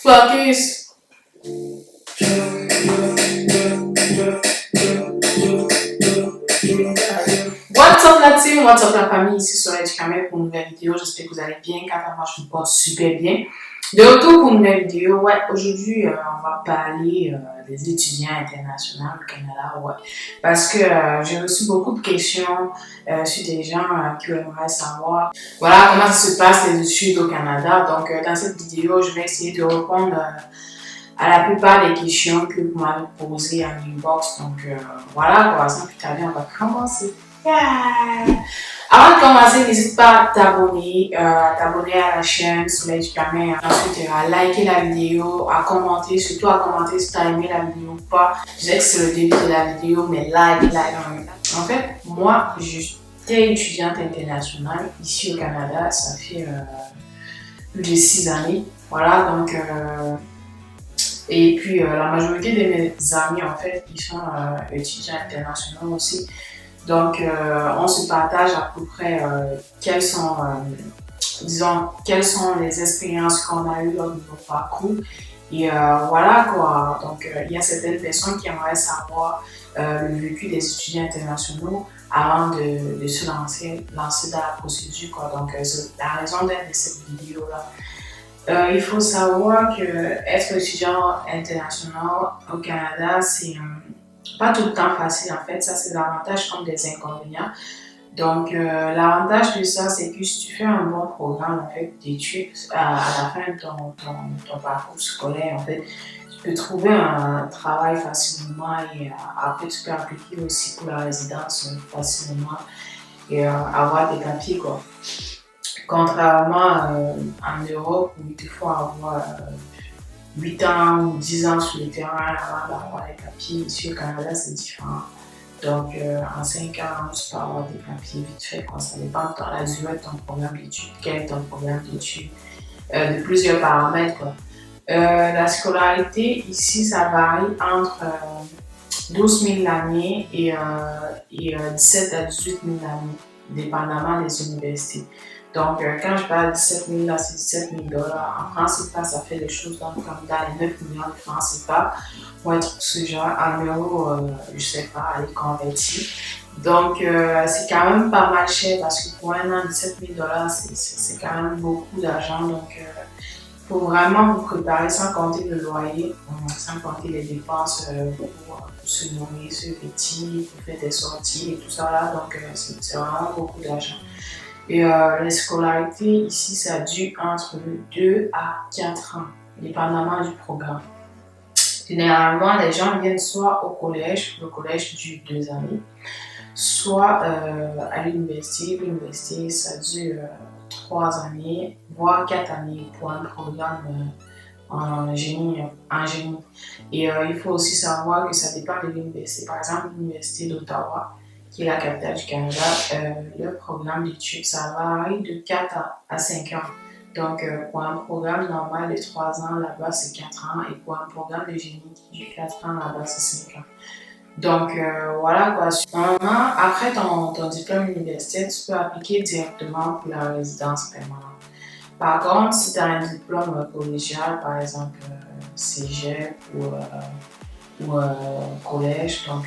Focus. What's up la team, what's up la famille, ici sur Educamer pour une nouvelle vidéo. J'espère que vous allez bien, car moi je me porte super bien. De retour pour une nouvelle vidéo. Aujourd'hui on va parler des étudiants internationaux au Canada. Parce que j'ai reçu beaucoup de questions sur des gens qui aimeraient savoir comment ça se passe les études au Canada. Donc dans cette vidéo, je vais essayer de répondre à la plupart des questions que vous m'avez posées en inbox. Donc sans plus tarder, on va commencer. Avant de commencer, n'hésite pas à t'abonner à la chaîne sur Educamer. Ensuite, à liker la vidéo, à commenter, surtout à commenter si tu as aimé la vidéo ou pas. Je sais que c'est le début de la vidéo, mais like. En fait, moi, j'étais étudiante internationale ici au Canada. Ça fait plus de 6 années. Et puis, la majorité de mes amis, en fait, ils sont étudiants internationaux aussi. Donc, on se partage à peu près quelles sont les expériences qu'on a eues lors de nos parcours. Et Donc, il y a certaines personnes qui aimeraient savoir le vécu des étudiants internationaux avant de se lancer dans la procédure, Donc, c'est la raison d'être de cette vidéo-là. Il faut savoir que être étudiant international au Canada, c'est pas tout le temps facile en fait. Ça, c'est l'avantage comme des inconvénients. Donc, l'avantage de ça, c'est que si tu fais un bon programme en fait, d'études à la fin de ton parcours scolaire, en fait, tu peux trouver un travail facilement et après, tu peux appliquer aussi pour la résidence facilement et avoir des papiers, quoi. Contrairement en Europe où il te faut avoir 8 ans ou 10 ans sur le terrain avant d'avoir les papiers, ici au Canada c'est différent. Donc en 5 ans, tu peux avoir des papiers vite fait. Ça dépend de la durée de ton programme d'études, quel est ton programme d'études, de plusieurs paramètres. La scolarité ici, ça varie entre 12 000 l'année et 17 à 18 000 l'année, dépendamment des universités. Donc, quand je parle de 17 000 là, c'est 17 000 $. En francs CFA, ça fait des choses comme dans les 9 millions de francs CFA. Pour être ce genre, en euros, je sais pas, à les convertir. Donc, c'est quand même pas mal cher parce que pour un an, 17 000 $, c'est quand même beaucoup d'argent. Donc, il faut vraiment vous préparer sans compter le loyer, sans compter les dépenses pour se nourrir, se vêtir, pour faire des sorties et tout ça là. Donc, c'est vraiment beaucoup d'argent. Et la scolarité ici, ça dure entre 2 à 4 ans, dépendamment du programme. Généralement, les gens viennent soit au collège, le collège dure 2 années, soit à l'université. L'université, ça dure 3 années, voire 4 années pour un programme en génie. Et il faut aussi savoir que ça dépend de l'université. Par exemple, l'université d'Ottawa, qui est la capitale du Canada, le programme d'études, ça varie de 4 à 5 ans. Donc, pour un programme normal de 3 ans, là-bas, c'est 4 ans. Et pour un programme de génie qui dure 4 ans, là-bas, c'est 5 ans. Donc, Normalement, après ton diplôme universitaire, tu peux appliquer directement pour la résidence permanente. Par contre, si tu as un diplôme collégial, par exemple cégep ou collège, donc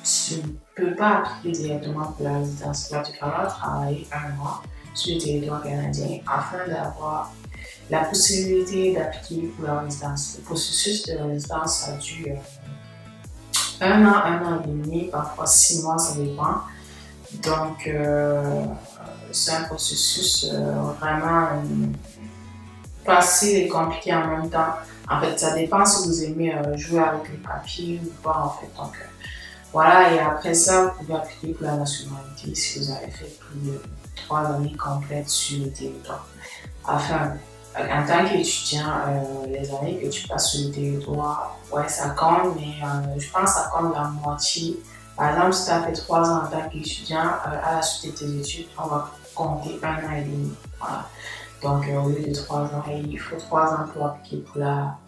tu ne peux pas appliquer directement pour la résidence. Là, tu vas travailler un mois sur le territoire canadien afin d'avoir la possibilité d'appliquer pour la résidence. Le processus de résidence, ça dure 1 an et demi, parfois 6 mois, ça dépend. Donc, c'est un processus vraiment facile et compliqué en même temps. En fait, ça dépend si vous aimez jouer avec les papiers ou pas, en fait. Donc, et après ça, vous pouvez appliquer pour la nationalité si vous avez fait plus de 3 années complètes sur le territoire. Enfin, en tant qu'étudiant, les années que tu passes sur le territoire, ça compte, mais je pense que ça compte la moitié. Par exemple, si tu as fait 3 ans en tant qu'étudiant, à la suite de tes études, on va compter 1 an et demi. Voilà. Donc, au lieu de 3 ans, il faut 3 ans pour appliquer pour la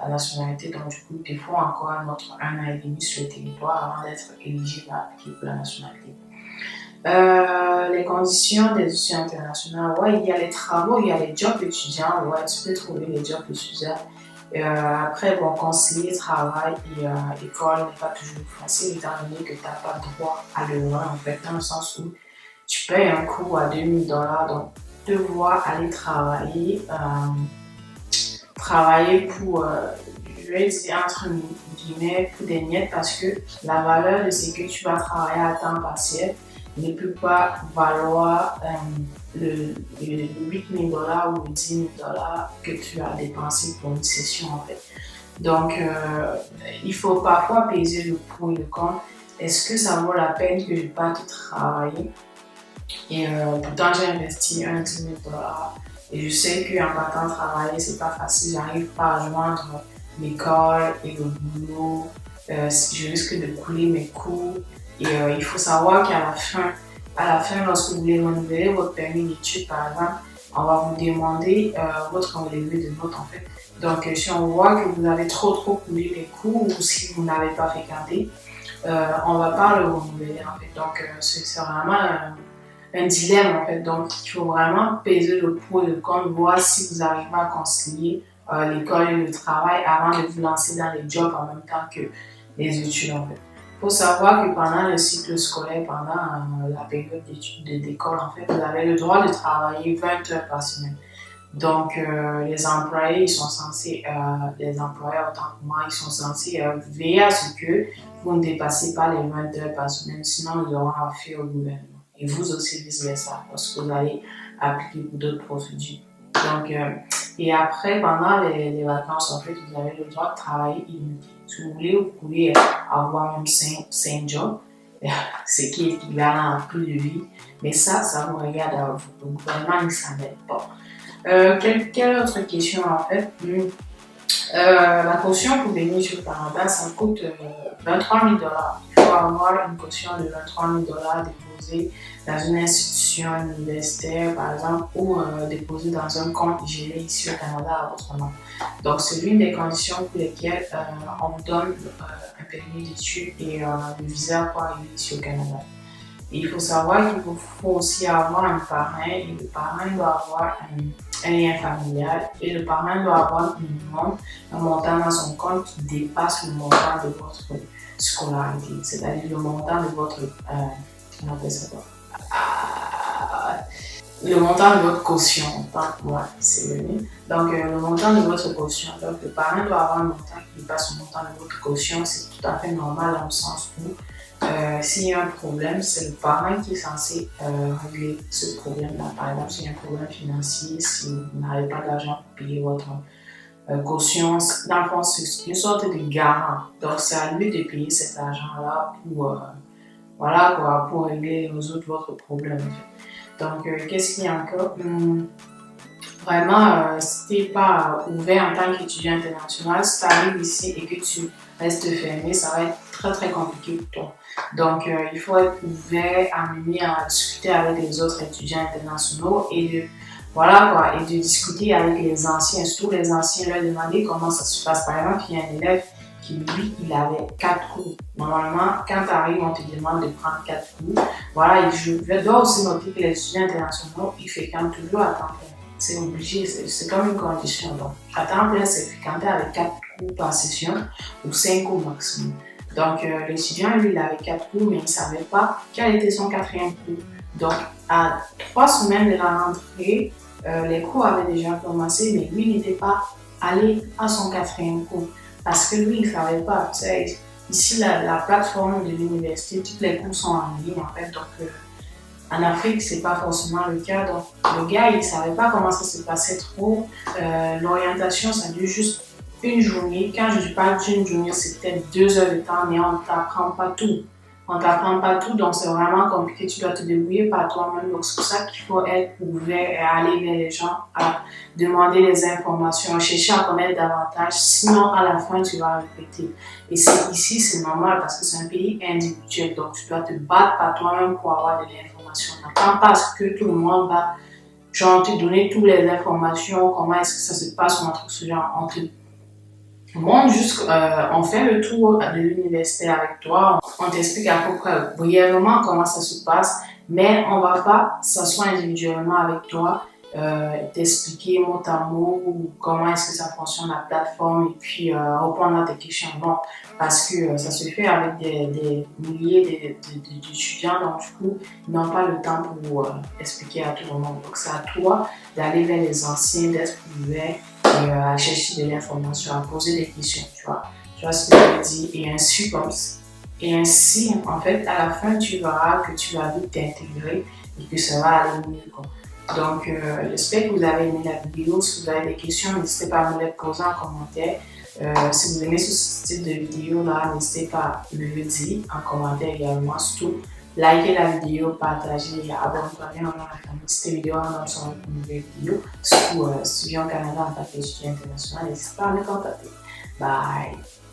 nationalité. Donc, du coup, il faut encore un autre 1 an et demi sur le territoire avant d'être éligible à appliquer pour la nationalité. Les conditions des étudiants internationaux, ouais, il y a les travaux, il y a les jobs étudiants, ouais, tu peux trouver les jobs étudiants. Après, bon, concilier travail et école n'est pas toujours facile étant donné que tu n'as pas droit à l'heure, en fait, dans le sens où tu payes un cours à 2000 $, donc devoir aller travailler pour, je vais dire entre guillemets, pour des miettes parce que la valeur de ce que tu vas travailler à temps partiel ne peut pas valoir le 8000 $ ou 10 000 $ que tu as dépensé pour une session en fait. Donc, il faut parfois peser le pour et le contre. Est-ce que ça vaut la peine que je parte travailler? Et pourtant, j'ai investi un 10 000 $ et je sais qu'en partant travailler, c'est pas facile. J'arrive pas à joindre l'école et le boulot. Je risque de couler mes cours. Et il faut savoir qu'à la fin, lorsque vous voulez renouveler votre permis d'études, par exemple, on va vous demander votre relevé de notes en fait. Donc, si on voit que vous avez trop coulé les cours ou si vous n'avez pas fréquenté, on ne va pas le renouveler en fait. Donc, c'est vraiment un dilemme en fait. Donc, il faut vraiment peser le pour et le contre, voir si vous arrivez à concilier l'école et le travail avant de vous lancer dans les jobs en même temps que les études en fait. Il faut savoir que pendant le cycle scolaire, pendant la période d'école, en fait, vous avez le droit de travailler 20 heures par semaine. Donc, les employés, ils sont censés, les employeurs autant que moi, ils sont censés veiller à ce que vous ne dépassez pas les 20 heures par semaine, sinon nous aurons affaire au gouvernement. Et vous aussi vice-versa, parce que vous allez appliquer pour d'autres procédures. Donc, et après, pendant les vacances, en fait, vous avez le droit de travailler illimité. Si vous voulez, vous pouvez avoir même 5 jobs, ce qui est équivalent à plus de vie. Mais ça vous regarde à vous. Le gouvernement ne s'en mêle pas. Quelle autre question en fait? La caution pour venir sur le Canada, ça coûte 23 000 $. Il faut avoir une caution de 23 000 $ déposée dans une institution universitaire, par exemple, ou déposée dans un compte géré ici au Canada à votre nom. Donc, c'est l'une des conditions pour lesquelles on vous donne un permis d'études et le visa pour arriver ici au Canada. Et il faut savoir qu'il vous faut aussi avoir un parrain et le parrain doit avoir un lien familial et le parrain doit avoir un montant dans son compte qui dépasse le montant de votre scolarité, c'est-à-dire le montant de votre, on appelle ça quoi? Le montant de votre caution, c'est le mien. Donc, le montant de votre caution. Donc, le parrain doit avoir un montant qui dépasse le montant de votre caution. C'est tout à fait normal dans le sens où s'il y a un problème, c'est le parent qui est censé régler ce problème-là. Par exemple, s'il y a un problème financier, si vous n'avez pas d'argent pour payer votre caution, dans le fond, c'est une sorte de garant. Donc, c'est à lui de payer cet argent-là pour régler, résoudre votre problème. Donc, qu'est-ce qu'il y a encore? Vraiment, si tu n'es pas ouvert en tant qu'étudiant international, si tu arrives ici et que tu restes fermé, ça va être très très compliqué pour toi. Donc, il faut être ouvert, amené à discuter avec les autres étudiants internationaux et de discuter avec les anciens, surtout les anciens, leur demander comment ça se passe. Par exemple, il y a un élève qui, lui, il avait 4 cours. Normalement, quand tu arrives, on te demande de prendre 4 cours. Voilà, je dois aussi noter que les étudiants internationaux, ils fréquentent toujours à temps plein. C'est obligé, c'est comme une condition. Donc, à temps plein, c'est fréquenté avec 4 cours par session ou 5 cours maximum. Donc, l'étudiant, lui, il avait 4 cours, mais il ne savait pas quel était son 4e cours. Donc, à 3 semaines de la rentrée, les cours avaient déjà commencé, mais lui, il n'était pas allé à son 4e cours. Parce que lui, il ne savait pas. Ici, la plateforme de l'université, tous les cours sont en ligne, en fait. Donc, en Afrique, c'est pas forcément le cas. Donc, le gars, il savait pas comment ça se passait trop. L'orientation, ça dure juste une journée. Quand je parle d'une journée, c'est peut-être 2 heures de temps, mais on t'apprend pas tout. On t'apprend pas tout, donc c'est vraiment compliqué. Tu dois te débrouiller par toi-même. Donc, c'est pour ça qu'il faut être ouvert et aller vers les gens, à demander des informations, à chercher à connaître davantage. Sinon, à la fin, tu vas répéter. Et ici, c'est normal parce que c'est un pays individuel. Donc, tu dois te battre par toi-même pour avoir de l'information. N'attends pas que tout le monde va te donner toutes les informations, comment est-ce que ça se passe, ou un truc ce genre. Monte on fait le tour de l'université avec toi, on t'explique à peu près brièvement comment ça se passe, mais on va pas s'asseoir individuellement avec toi, t'expliquer mot à mot comment est-ce que ça fonctionne la plateforme et puis répondre à tes questions. Non, parce que ça se fait avec des milliers d'étudiants, donc du coup, ils n'ont pas le temps pour expliquer à tout le monde. Donc c'est à toi d'aller vers les anciens, d'être ouvert et à chercher de l'information, à poser des questions, tu vois ce que je veux dire, et ainsi, en fait, à la fin, tu verras que tu vas vite t'intégrer et que ça va aller mieux, quoi. Donc, j'espère que vous avez aimé la vidéo. Si vous avez des questions, n'hésitez pas à me les poser en commentaire. Si vous aimez ce type de vidéo-là, n'hésitez pas à me le dire en commentaire également. Surtout, likez la vidéo, partagez, abonnez-vous à la famille. Cette vidéo, on a sur une nouvelle vidéo. Surtout, si tu viens au Canada en tant qu'étudiant international, n'hésitez pas à me contacter. Bye!